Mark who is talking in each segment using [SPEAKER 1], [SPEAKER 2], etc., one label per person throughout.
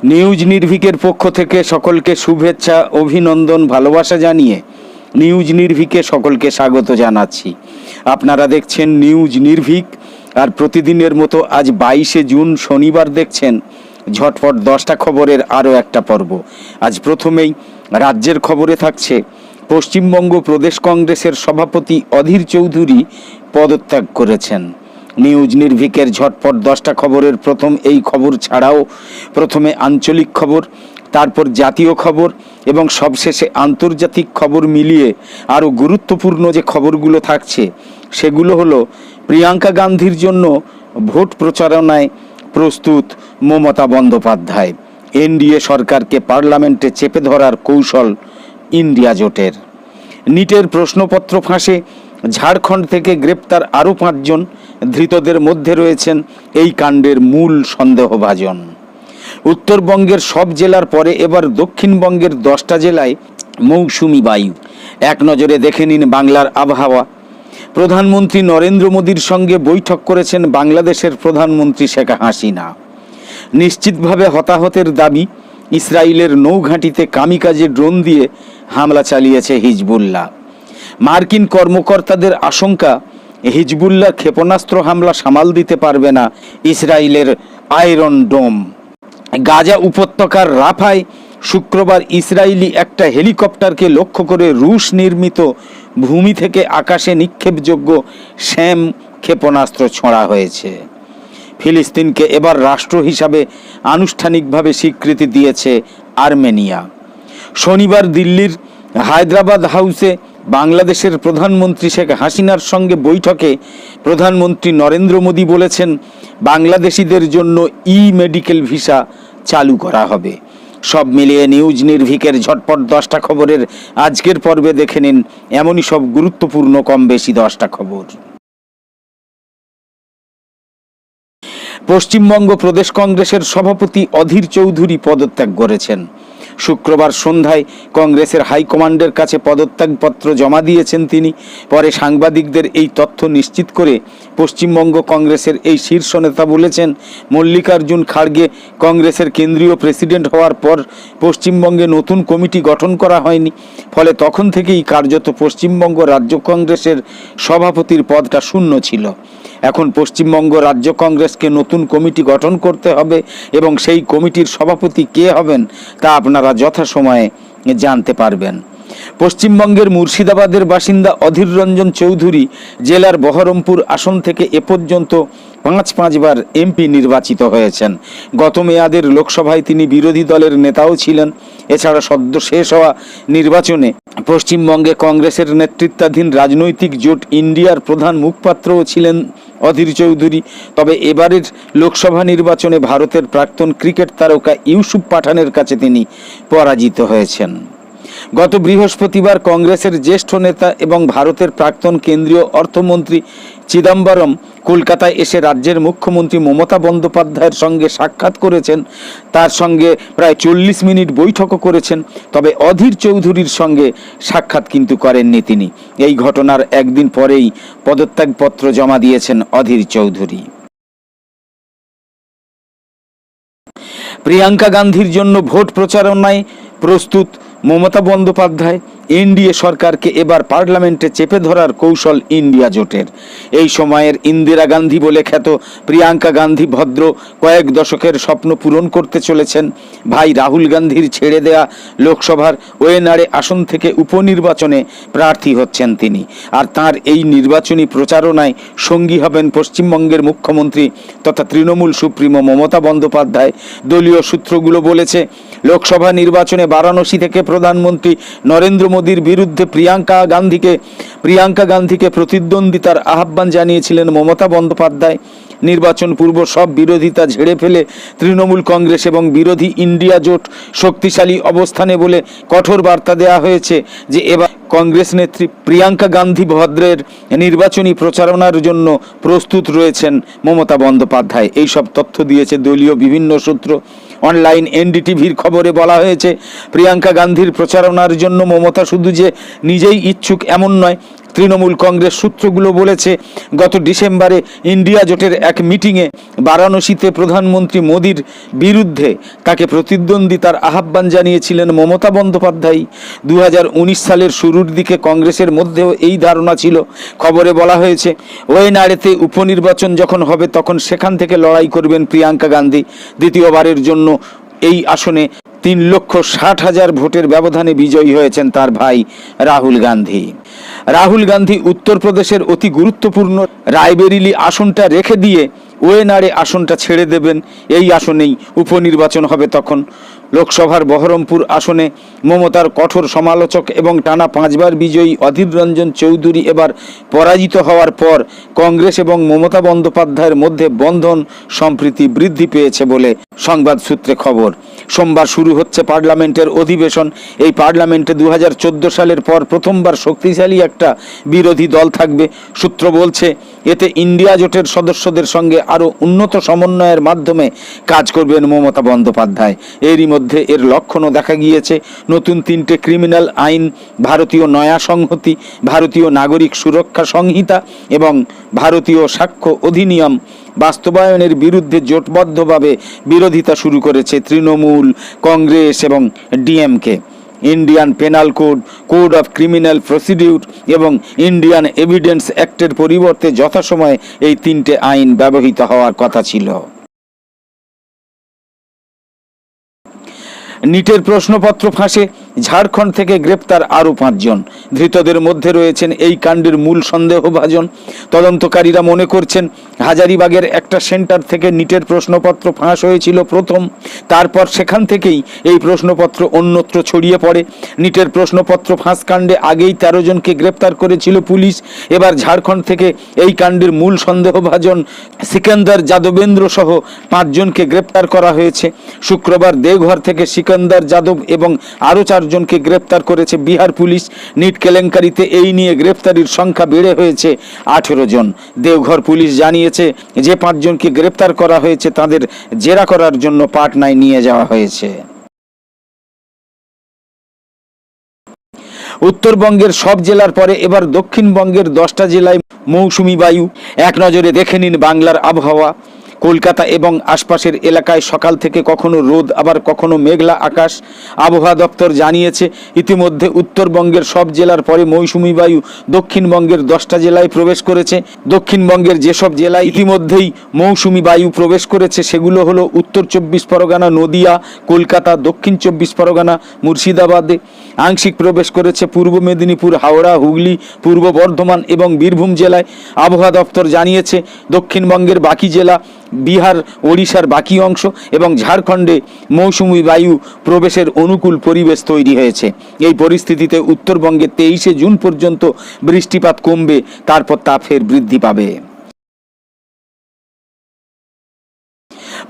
[SPEAKER 1] News নির্ভীকের পক্ষ থেকে সকলকে শুভেচ্ছা, অভিনন্দন, ভালোবাসা জানিয়ে নিউজ নির্ভীকে সকলকে স্বাগত জানাচ্ছি। আপনারা দেখছেন নিউজ নির্ভীক, আর প্রতিদিনের মতো আজ 22শে জুন শনিবার দেখছেন ঝটপট 10টা খবরের আরও একটা পর্ব। আজ প্রথমেই রাজ্যের খবরে থাকছে পশ্চিমবঙ্গ প্রদেশ কংগ্রেসের সভাপতি অধীর চৌধুরী পদত্যাগ করেছেন। নিউজ নির্ভীকের ঝটপট 10টা খবরের প্রথম এই খবর ছাড়াও প্রথমে আঞ্চলিক খবর, তারপর জাতীয় খবর এবং সবশেষে আন্তর্জাতিক খবর মিলিয়ে আরও গুরুত্বপূর্ণ যে খবরগুলো থাকছে সেগুলো হলো প্রিয়াঙ্কা গান্ধীর জন্য ভোট প্রচারণায় প্রস্তুত মমতা বন্দ্যোপাধ্যায়, এনডিএ সরকারকে পার্লামেন্টে চেপে ধরার কৌশল ইন্ডিয়া জোটের, নিটের প্রশ্নপত্র ফাঁসে ঝাড়খণ্ড থেকে গ্রেপ্তার আরও 5 জন, ধৃতদের মধ্যে রয়েছেন এই কাণ্ডের মূল সন্দেহভাজন। উত্তরবঙ্গের সব জেলার পরে এবার দক্ষিণবঙ্গের 10টা জেলায় মৌসুমি বায়ু। এক নজরে দেখে নিন বাংলার আবহাওয়া। প্রধানমন্ত্রী নরেন্দ্র মোদীর সঙ্গে বৈঠক করেছেন বাংলাদেশের প্রধানমন্ত্রী শেখ হাসিনা। নিশ্চিতভাবে হতাহতের দাবি, ইসরায়েলের নৌঘাঁটিতে কামিকাজে ড্রোন দিয়ে হামলা চালিয়েছে হিজবুল্লাহ। মার্কিন কর্মকর্তাদের আশঙ্কা, হিজবুল্লাহ ক্ষেপণাস্ত্র হামলা সামাল দিতে পারবে না ইসরায়েলের আয়রন ডোম। গাজা উপত্যকার রাফায় শুক্রবার ইসরায়েলি একটা হেলিকপ্টারকে লক্ষ্য করে রুশ নির্মিত ভূমি থেকে আকাশে নিক্ষেপযোগ্য শ্যাম ক্ষেপণাস্ত্র ছোঁড়া হয়েছে। ফিলিস্তিনকে এবার রাষ্ট্র হিসাবে আনুষ্ঠানিকভাবে স্বীকৃতি দিয়েছে আর্মেনিয়া। শনিবার দিল্লির হায়দ্রাবাদ হাউসে বাংলাদেশের প্রধানমন্ত্রী শেখ হাসিনার সঙ্গে বৈঠকে প্রধানমন্ত্রী নরেন্দ্র মোদী বলেছেন, বাংলাদেশিদের জন্য মেডিকেল ভিসা চালু করা হবে। সব মিলিয়ে নিউজ নির্ভীকের ঝটপট 10টা খবরের আজকের পর্বে দেখে নিন এমনই সব গুরুত্বপূর্ণ কম বেশি 10টা খবর। পশ্চিমবঙ্গ প্রদেশ কংগ্রেসের সভাপতি অধীর চৌধুরী পদত্যাগ করেছেন। শুক্রবার সন্ধ্যায় কংগ্রেসের হাইকমান্ডের কাছে পদত্যাগপত্র জমা দিয়েছেন তিনি। পরে সাংবাদিকদের এই তথ্য নিশ্চিত করে পশ্চিমবঙ্গ কংগ্রেসের এই শীর্ষ নেতা বলেছেন, মল্লিকার্জুন খাড়গে কংগ্রেসের কেন্দ্রীয় প্রেসিডেন্ট হওয়ার পর পশ্চিমবঙ্গে নতুন কমিটি গঠন করা হয়নি, ফলে তখন থেকেই কার্যত পশ্চিমবঙ্গ রাজ্য কংগ্রেসের সভাপতির পদটা শূন্য ছিল। এখন পশ্চিমবঙ্গ রাজ্য কংগ্রেসকে নতুন কমিটি গঠন করতে হবে এবং সেই কমিটির সভাপতি কে হবেন তা আপনারা যথাসময়ে জানতে পারবেন। পশ্চিমবঙ্গের মুর্শিদাবাদের বাসিন্দা অধীর রঞ্জন চৌধুরী জেলার বহরমপুর আসন থেকে এ পর্যন্ত 5বার এমপি নির্বাচিত হয়েছেন। গত মেয়াদের লোকসভায় তিনি বিরোধী দলের নেতাও ছিলেন। এছাড়া সদ্য শেষ হওয়া নির্বাচনে পশ্চিমবঙ্গে কংগ্রেসের নেতৃত্বাধীন রাজনৈতিক জোট ইন্ডিয়ার প্রধান মুখপাত্রও ছিলেন অধীর চৌধুরী। তবে এবারের লোকসভা নির্বাচনে ভারতের প্রাক্তন ক্রিকেট তারকা ইউসুফ পাঠানের কাছে তিনি পরাজিত হয়েছেন। গত বৃহস্পতিবার কংগ্রেসের জ্যেষ্ঠ নেতা এবং ভারতের প্রাক্তন কেন্দ্রীয় অর্থমন্ত্রী চিদম্বরম কলকাতায় এসে রাজ্যের মুখ্যমন্ত্রী মমতা বন্দ্যোপাধ্যায়ের সঙ্গে সাক্ষাৎ করেছেন। তার সঙ্গে প্রায় 40 মিনিট বৈঠকও করেছেন। তবে অধীর চৌধুরীর সঙ্গে সাক্ষাৎ কিন্তু করেননি তিনি। এই ঘটনার একদিন পরেই পদত্যাগপত্র জমা দিয়েছেন অধীর চৌধুরী। প্রিয়াঙ্কা গান্ধীর জন্য ভোট প্রচারণায় প্রস্তুত মমতা বন্দ্যোপাধ্যায়, এনডিএ সরকারকে এবার পার্লামেন্টে চেপে ধরার কৌশল ইন্ডিয়া জোটের। এই সময়ের ইন্দিরা গান্ধী বলে খ্যাত প্রিয়াঙ্কা গান্ধী ভদ্র কয়েক দশকের স্বপ্ন পূরণ করতে চলেছেন। ভাই রাহুল গান্ধীর ছেড়ে দেয়া লোকসভার ওয়েনাড়ে আসন থেকে উপনির্বাচনে প্রার্থী হচ্ছেন তিনি। আর তার এই নির্বাচনী প্রচারণায় সঙ্গী হবেন পশ্চিমবঙ্গের মুখ্যমন্ত্রী তথা তৃণমূল সুপ্রিমো মমতা বন্দ্যোপাধ্যায়। দলীয় সূত্রগুলো বলেছে, লোকসভা নির্বাচনে বারাণসী থেকে প্রধানমন্ত্রী নরেন্দ্র মোদীর বিরুদ্ধে প্রিয়াঙ্কা গান্ধীকে প্রতিদ্বন্দ্বিতার আহ্বান জানিয়েছিলেন মমতা বন্দ্যোপাধ্যায়। নির্বাচন পূর্ব সব বিরোধিতা ঝেড়ে ফেলে তৃণমূল কংগ্রেস এবং বিরোধী ইন্ডিয়া জোট শক্তিশালী অবস্থানে বলে কঠোর বার্তা দেওয়া হয়েছে যে এবার কংগ্রেস নেত্রী প্রিয়াঙ্কা গান্ধী ভদ্রের নির্বাচনী প্রচারণার জন্য প্রস্তুত রয়েছেন মমতা বন্দ্যোপাধ্যায়। এইসব তথ্য দিয়েছে দলীয় বিভিন্ন সূত্র। অনলাইন এনডিটিভির খবরে বলা হয়েছে, প্রিয়াঙ্কা গান্ধীর প্রচারণার জন্য মমতা শুধু যে নিজেই ইচ্ছুক এমন নয়, তৃণমূল কংগ্রেস সূত্রগুলো বলেছে, গত ডিসেম্বরে ইন্ডিয়া জোটের এক মিটিংয়ে বারাণসীতে প্রধানমন্ত্রী মোদির বিরুদ্ধে তাকে প্রতিদ্বন্দ্বিতার আহ্বান জানিয়েছিলেন মমতা বন্দ্যোপাধ্যায়। 2019 সালের শুরুর দিকে কংগ্রেসের মধ্যেও এই ধারণা ছিল। খবরে বলা হয়েছে, ওয়েনাড়েতে উপনির্বাচন যখন হবে তখন সেখান থেকে লড়াই করবেন প্রিয়াঙ্কা গান্ধী। দ্বিতীয়বারের জন্য এই আসনে 3,60,000 ভোটের ব্যবধানে বিজয়ী হয়েছেন তার ভাই রাহুল গান্ধী। রাহুল গান্ধী উত্তরপ্রদেশের অতি গুরুত্বপূর্ণ রায়বেরিলি আসনটা রেখে দিয়ে ওয়েনাড়ে আসনটা ছেড়ে দেবেন। এই আসনেই উপনির্বাচন হবে তখন। লোকসভার বহরমপুর আসনে মমতার কঠোর সমালোচক এবং টানা 5 বার বিজয়ী অধীর রঞ্জন চৌধুরী এবার পরাজিত হওয়ার পর কংগ্রেস এবং মমতা বন্দ্যোপাধ্যায়ের মধ্যে বন্ধন সম্প্রীতি বৃদ্ধি পেয়েছে বলে সংবাদ সূত্রে খবর। সোমবার শুরু হচ্ছে পার্লামেন্টের অধিবেশন। এই পার্লামেন্টে 2014 সালের পর প্রথমবার শক্তিশালী একটা বিরোধী দল থাকবে। সূত্র বলছে, এতে ইন্ডিয়া জোটের সদস্যদের সঙ্গে আরও উন্নত সমন্বয়ের মাধ্যমে কাজ করবেন মমতা বন্দ্যোপাধ্যায়। এরই মধ্যে এর লক্ষণও দেখা গিয়েছে। নতুন 3টে ক্রিমিনাল আইন, ভারতীয় নয়া সংহতি, ভারতীয় নাগরিক সুরক্ষা সংহিতা এবং ভারতীয় সাক্ষ্য অধিনিয়ম বাস্তবায়নের বিরুদ্ধে জোটবদ্ধভাবে বিরোধিতা শুরু করেছে তৃণমূল, কংগ্রেস এবং DMK. Indian penal code, code of criminal procedure এবং ইন্ডিয়ান এভিডেন্স অ্যাক্টের পরিবর্তে যথাসময়ে এই 3টে আইন ব্যবহৃত হওয়ার কথা ছিল। নিটের প্রশ্নপত্র ফাঁসে ঝাড়খণ্ড থেকে গ্রেপ্তার আরও 5 জন। ধৃতদের মধ্যে রয়েছেন এই কাণ্ডের মূল সন্দেহভাজন। তদন্তকারীরা মনে করছেন, হাজারিবাগের একটা সেন্টার থেকে নিটের প্রশ্নপত্র ফাঁস হয়েছিল প্রথম। তারপর সেখান থেকেই এই প্রশ্নপত্র অন্যত্র ছড়িয়ে পড়ে। নিটের প্রশ্নপত্র ফাঁস কাণ্ডে আগেই 13 জনকে গ্রেপ্তার করেছিল পুলিশ। এবার ঝাড়খণ্ড থেকে এই কাণ্ডের মূল সন্দেহভাজন সিকান্দার যাদবেন্দ্র সহ 5 জনকে গ্রেপ্তার করা হয়েছে। শুক্রবার দেওঘর থেকে সিকান্দার যাদব এবং আরও 4 জনকে গ্রেপ্তার করেছে বিহার পুলিশ। নিট কেলেঙ্কারিতে এই নিয়ে গ্রেপ্তারির সংখ্যা বেড়ে হয়েছে 18 জন। দেওঘর পুলিশ জানিয়েছে যে 5 জনকে গ্রেপ্তার করা হয়েছে তাদের জেরা করার জন্য পাটনায় নিয়ে যাওয়া হয়েছে। উত্তরবঙ্গের সব জেলার পরে এবার দক্ষিণবঙ্গের 10টা জেলায় মৌসুমি বায়ু। এক নজরে দেখে নিন বাংলার আবহাওয়া। কলকাতা এবং আশপাশের এলাকায় সকাল থেকে কখনো রোদ আবার কখনো মেঘলা আকাশ। আবহাওয়া দপ্তর জানিয়েছে, ইতিমধ্যে উত্তরবঙ্গের সব জেলার পরে মৌসুমি বায়ু দক্ষিণবঙ্গের 10টা জেলায় প্রবেশ করেছে। দক্ষিণবঙ্গের যেসব জেলায় ইতিমধ্যেই মৌসুমি বায়ু প্রবেশ করেছে সেগুলো হলো উত্তর 24 পরগনা, নদিয়া, কলকাতা, দক্ষিণ 24 পরগনা, মুর্শিদাবাদে। আংশিক প্রবেশ করেছে পূর্ব মেদিনীপুর, হাওড়া, হুগলি, পূর্ব বর্ধমান এবং বীরভূম জেলায়। আবহাওয়া দপ্তর জানিয়েছে, দক্ষিণবঙ্গের বাকি জেলা, বিহার, ওড়িশার বাকি অংশ এবং ঝাড়খণ্ডে মৌসুমি বায়ু প্রবেশের অনুকূল পরিবেশ তৈরি হয়েছে। এই পরিস্থিতিতে উত্তরবঙ্গে 23শে জুন পর্যন্ত বৃষ্টিপাত কমবে, তারপর তা ফের বৃদ্ধি পাবে।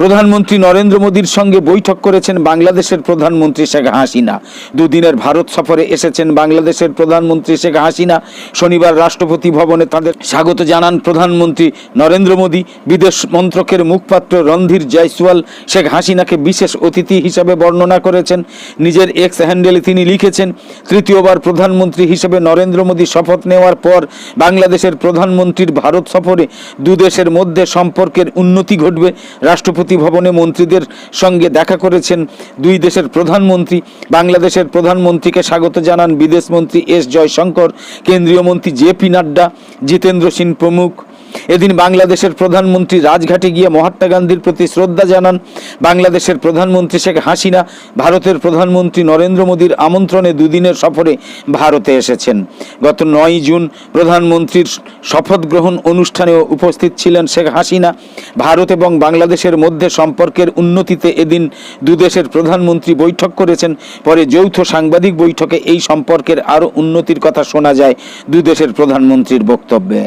[SPEAKER 1] প্রধানমন্ত্রী নরেন্দ্র মোদীর সঙ্গে বৈঠক করেছেন বাংলাদেশের প্রধানমন্ত্রী শেখ হাসিনা। দুদিনের ভারত সফরে এসেছেন বাংলাদেশের প্রধানমন্ত্রী শেখ হাসিনা। শনিবার রাষ্ট্রপতি ভবনে তাদের স্বাগত জানান প্রধানমন্ত্রী নরেন্দ্র মোদী। বিদেশ মন্ত্রকের মুখপাত্র রণধীর জয়সওয়াল শেখ হাসিনাকে বিশেষ অতিথি হিসাবে বর্ণনা করেছেন। নিজের এক্স হ্যান্ডেলে তিনি লিখেছেন, তৃতীয়বার প্রধানমন্ত্রী হিসেবে নরেন্দ্র মোদী শপথ নেওয়ার পর বাংলাদেশের প্রধানমন্ত্রীর ভারত সফরে দুদেশের মধ্যে সম্পর্কের উন্নতি ঘটবে। রাষ্ট্রপতি ভবনে মন্ত্রীদের সঙ্গে দেখা করেছেন 2 দেশের প্রধানমন্ত্রী। বাংলাদেশের প্রধানমন্ত্রীকে স্বাগত জানান বিদেশমন্ত্রী এস জয়শঙ্কর, কেন্দ্রীয় মন্ত্রী জেপি নাড্ডা, জিতেন্দ্র সিং প্রমুখ। এদিন বাংলাদেশের প্রধানমন্ত্রী রাজঘাটে গিয়ে মহাত্মা গান্ধীর প্রতি শ্রদ্ধা জানান। বাংলাদেশের প্রধানমন্ত্রী শেখ হাসিনা ভারতের প্রধানমন্ত্রী নরেন্দ্র মোদীর আমন্ত্রণে 2 দিনের সফরে ভারতে এসেছেন। গত 9 জুন প্রধানমন্ত্রীর শপথ গ্রহণ অনুষ্ঠানেও উপস্থিত ছিলেন শেখ হাসিনা। ভারত এবং বাংলাদেশের মধ্যে সম্পর্কের উন্নতিতে এদিন 2 দেশের প্রধানমন্ত্রী বৈঠক করেছেন। পরে যৌথ সাংবাদিক বৈঠকে এই সম্পর্কের আরও উন্নতির কথা শোনা যায় 2 দেশের প্রধানমন্ত্রীর বক্তব্যে।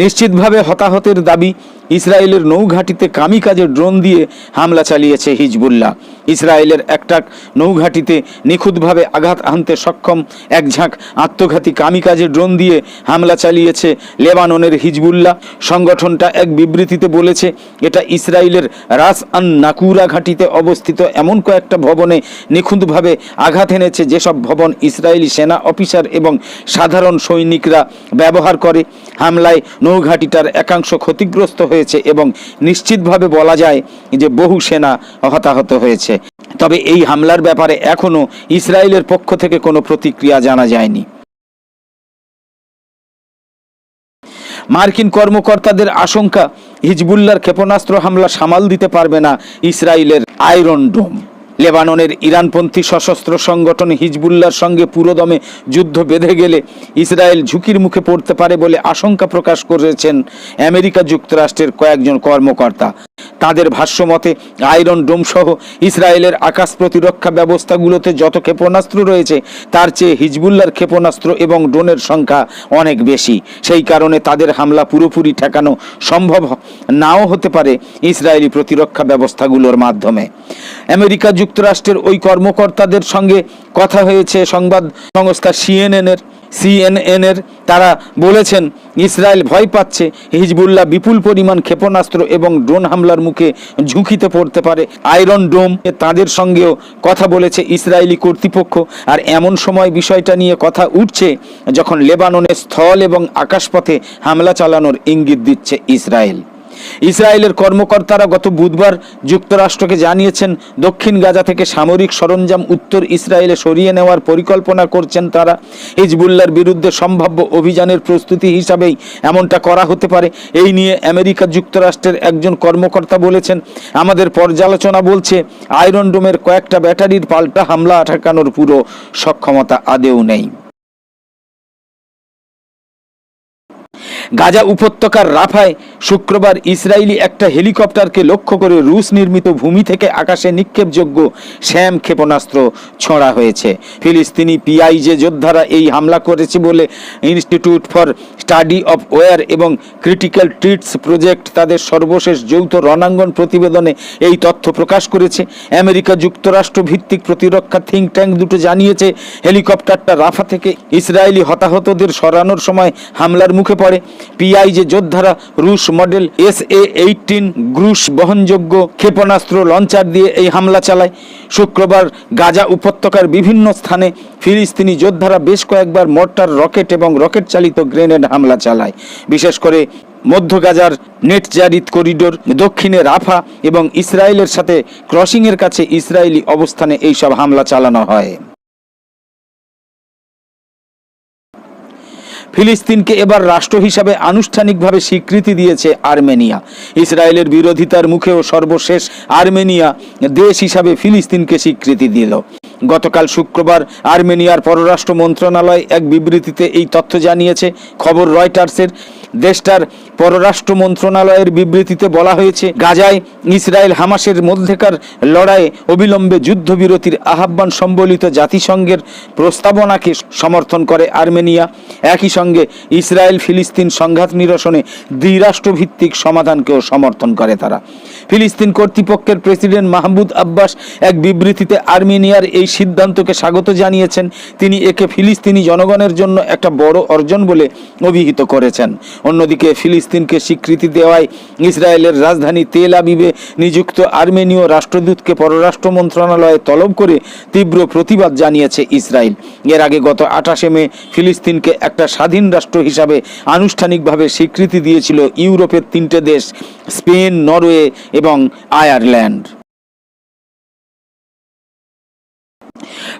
[SPEAKER 1] নিশ্চিতভাবে হতাহতের দাবি। ইসরায়েলের নৌঘাঁটিতে কামিকাজে ড্রোন দিয়ে হামলা চালিয়েছে হিজবুল্লাহ। ইসরায়েলের একটা নৌঘাঁটিতে নিখুঁতভাবে আঘাত হানতে সক্ষম এক ঝাঁক আত্মঘাতী কামিকাজে ড্রোন দিয়ে হামলা চালিয়েছে লেবাননের হিজবুল্লাহ। সংগঠনটা এক বিবৃতিতে বলেছে, এটা ইসরায়েলের রাস আন নাকুরা ঘাঁটিতে অবস্থিত এমন কয়েকটা ভবনে নিখুঁতভাবে আঘাত এনেছে, যেসব ভবন ইসরায়েলি সেনা অফিসার এবং সাধারণ সৈনিকরা ব্যবহার করে। হামলায় নৌঘাঁটিটার একাংশ ক্ষতিগ্রস্ত হয়েছে এবং নিশ্চিতভাবে বলা যায় যে বহু সেনা হতাহত হয়েছে। তবে এই হামলার ব্যাপারে এখনও ইসরায়েলের পক্ষ থেকে কোনো প্রতিক্রিয়া জানা যায়নি। মার্কিন কর্মকর্তাদের আশঙ্কা, হিজবুল্লাহর ক্ষেপণাস্ত্র হামলা সামাল দিতে পারবে না ইসরায়েলের আয়রন ডোম। লেবাননের ইরানপন্থী সশস্ত্র সংগঠন হিজবুল্লাহর সঙ্গে পুরোদমে যুদ্ধ বেঁধে গেলে ইসরায়েল ঝুঁকির মুখে পড়তে পারে বলে আশঙ্কা প্রকাশ করেছেন আমেরিকা যুক্তরাষ্ট্রের কয়েকজন কর্মকর্তা। তাদের ভাষ্যমতে আয়রন ডোম সহ ইসরায়েলের আকাশ প্রতিরক্ষা ব্যবস্থাগুলোতে যত ক্ষেপণাস্ত্র রয়েছে তার চেয়ে হিজবুল্লাহর ক্ষেপণাস্ত্র এবং ড্রোনের সংখ্যা অনেক বেশি। সেই কারণে তাদের হামলা পুরোপুরি ঠেকানো সম্ভব নাও হতে পারে ইসরায়েলি প্রতিরক্ষা ব্যবস্থাগুলোর মাধ্যমে। আমেরিকা যুক্তরাষ্ট্রের ওই কর্মকর্তাদের সঙ্গে কথা হয়েছে সংবাদ সংস্থা সিএনএনের। তারা বলেছেন, ইসরায়েল ভয় পাচ্ছে হিজবুল্লাহ বিপুল পরিমাণ ক্ষেপণাস্ত্র এবং ড্রোন হামলার মুখে ঝুঁকিতে পড়তে পারে। আয়রন ডোম তাদের সঙ্গেও কথা বলেছে ইসরায়েলি কর্তৃপক্ষ। আর এমন সময় বিষয়টা নিয়ে কথা উঠছে যখন লেবাননের স্থল এবং আকাশপথে হামলা চালানোর ইঙ্গিত দিচ্ছে ইসরায়েল। ইসরায়েলের কর্মকর্তারা গত বুধবার যুক্তরাষ্ট্রকে জানিয়েছেন, দক্ষিণ গাজা থেকে সামরিক সরঞ্জাম উত্তর ইসরায়েলে সরিয়ে নেওয়ার পরিকল্পনা করছেন তারা। হিজবুল্লাহর বিরুদ্ধে সম্ভাব্য অভিযানের প্রস্তুতি হিসাবেই এমনটা করা হতে পারে। এই নিয়ে আমেরিকা যুক্তরাষ্ট্রের একজন কর্মকর্তা বলেছেন, আমাদের পর্যালোচনা বলছে আয়রন ডোমের কয়েকটা ব্যাটারির পাল্টা হামলা ঠেকানোর পুরো সক্ষমতা আদেও নেই। গাজা উপত্যকার রাফায় শুক্রবার ইসরায়েলি একটা হেলিকপ্টারকে লক্ষ্য করে রুশ নির্মিত ভূমি থেকে আকাশে নিক্ষেপযোগ্য শ্যাম ক্ষেপণাস্ত্র ছোঁড়া হয়েছে। ফিলিস্তিনি পিআইজে যোদ্ধারা এই হামলা করেছে বলে institute for study of war এবং ক্রিটিক্যাল ট্রিটস প্রজেক্ট তাদের সর্বশেষ যৌথ রণাঙ্গন প্রতিবেদনে এই তথ্য প্রকাশ করেছে। আমেরিকা যুক্তরাষ্ট্র ভিত্তিক প্রতিরক্ষা থিঙ্ক ট্যাঙ্ক দুটো জানিয়েছে, হেলিকপ্টারটা রাফা থেকে ইসরায়েলি হতাহতদের সরানোর সময় হামলার মুখে পড়ে। পিআইজে যোদ্ধারা রুশ মডেল SA-18 ক্রুজ বহনযোগ্য ক্ষেপণাস্ত্র লঞ্চার দিয়ে এই হামলা চালায়। শুক্রবার গাজা উপত্যকার বিভিন্ন স্থানে ফিলিস্তিনি যোদ্ধারা বেশ কয়েকবার মর্টার, রকেট এবং রকেট চালিত গ্রেনেড হামলা চালায়। বিশেষ করে মধ্য গাজার নেটজারিত করিডোর, দক্ষিণে রাফা এবং ইসরায়েলের সাথে ক্রসিংয়ের কাছে ইসরায়েলি অবস্থানে এইসব হামলা চালানো হয়। ফিলিস্তিনকে এবার রাষ্ট্র হিসাবে আনুষ্ঠানিকভাবে স্বীকৃতি দিয়েছে আর্মেনিয়া। ইসরায়েলের বিরোধিতার মুখেও সর্বশেষ আর্মেনিয়া দেশ হিসাবে ফিলিস্তিনকে স্বীকৃতি দিল। গতকাল শুক্রবার আর্মেনিয়ার পররাষ্ট্র মন্ত্রণালয় এক বিবৃতিতে এই তথ্য জানিয়েছে। খবর রয়টার্সের। দেশটার পররাষ্ট্র মন্ত্রণালয়ের বিবৃতিতে বলা হয়েছে, গাজায় ইসরায়েল হামাসের মধ্যেকার লড়াইয়ে অবিলম্বে যুদ্ধবিরতির আহ্বান সম্বলিত জাতিসংঘের প্রস্তাবনাকে সমর্থন করে আর্মেনিয়া। একই সঙ্গে ইসরায়েল ফিলিস্তিন সংঘাত নিরসনে দ্বিরাষ্ট্রভিত্তিক সমাধানকেও সমর্থন করে তারা। ফিলিস্তিন কর্তৃপক্ষের প্রেসিডেন্ট মাহমুদ আব্বাস এক বিবৃতিতে আর্মেনিয়ার এই সিদ্ধান্তকে স্বাগত জানিয়েছেন। তিনি একে ফিলিস্তিনি জনগণের জন্য একটা বড় অর্জন বলে অভিহিত করেছেন। অন্যদিকে ফিলিস্তিনকে স্বীকৃতি দেওয়ায় ইসরায়েলের রাজধানী তেল আবিবে নিযুক্ত আর্মেনীয় রাষ্ট্রদূতকে পররাষ্ট্র মন্ত্রণালয়ে তলব করে তীব্র প্রতিবাদ জানিয়েছে ইসরায়েল। এর আগে গত 28 মে ফিলিস্তিনকে একটা স্বাধীন রাষ্ট্র হিসাবে আনুষ্ঠানিকভাবে স্বীকৃতি দিয়েছিল ইউরোপের 3টে দেশ, স্পেন, নরওয়ে এবং আয়ারল্যান্ড।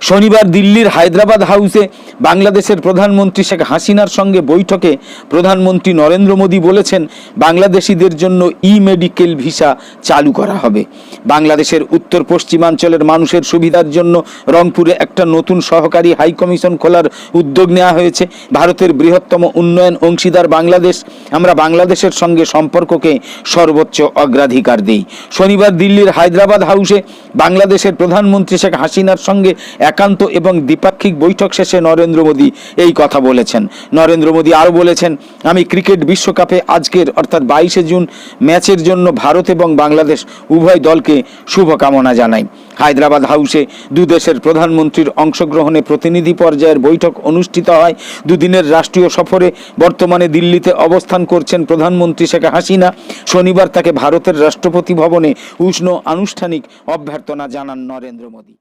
[SPEAKER 1] শনিবার দিল্লির হায়দ্রাবাদ হাউসে বাংলাদেশের প্রধানমন্ত্রী শেখ হাসিনার সঙ্গে বৈঠকে প্রধানমন্ত্রী নরেন্দ্র মোদী বলেছেন, বাংলাদেশিদের জন্য মেডিকেল ভিসা চালু করা হবে। বাংলাদেশের উত্তর পশ্চিমাঞ্চলের মানুষের সুবিধার জন্য রংপুরে একটা নতুন সহকারী হাইকমিশন খোলার উদ্যোগ নেওয়া হয়েছে। ভারতের বৃহত্তম উন্নয়ন অংশীদার বাংলাদেশ, আমরা বাংলাদেশের সঙ্গে সম্পর্ককে সর্বোচ্চ অগ্রাধিকার দিই। শনিবার দিল্লির হায়দ্রাবাদ হাউসে বাংলাদেশের প্রধানমন্ত্রী শেখ হাসিনার সঙ্গে সঙ্গে একান্ত এবং দ্বিপাক্ষিক বৈঠক শেষে নরেন্দ্র মোদী এই কথা বলেছেন। নরেন্দ্র মোদী আরও বলেছেন, আমি ক্রিকেট বিশ্বকাপে আজকের অর্থাৎ 22শে জুন ম্যাচের জন্য ভারত এবং বাংলাদেশ উভয় দলকে শুভকামনা জানাই। হায়দ্রাবাদ হাউসে দুদেশের প্রধানমন্ত্রীর অংশগ্রহণে প্রতিনিধি পর্যায়ের বৈঠক অনুষ্ঠিত হয়। দুদিনের রাষ্ট্রীয় সফরে বর্তমানে দিল্লিতে অবস্থান করছেন প্রধানমন্ত্রী শেখ হাসিনা। শনিবার তাকে ভারতের রাষ্ট্রপতি ভবনে উষ্ণ আনুষ্ঠানিক অভ্যর্থনা জানান নরেন্দ্র মোদী।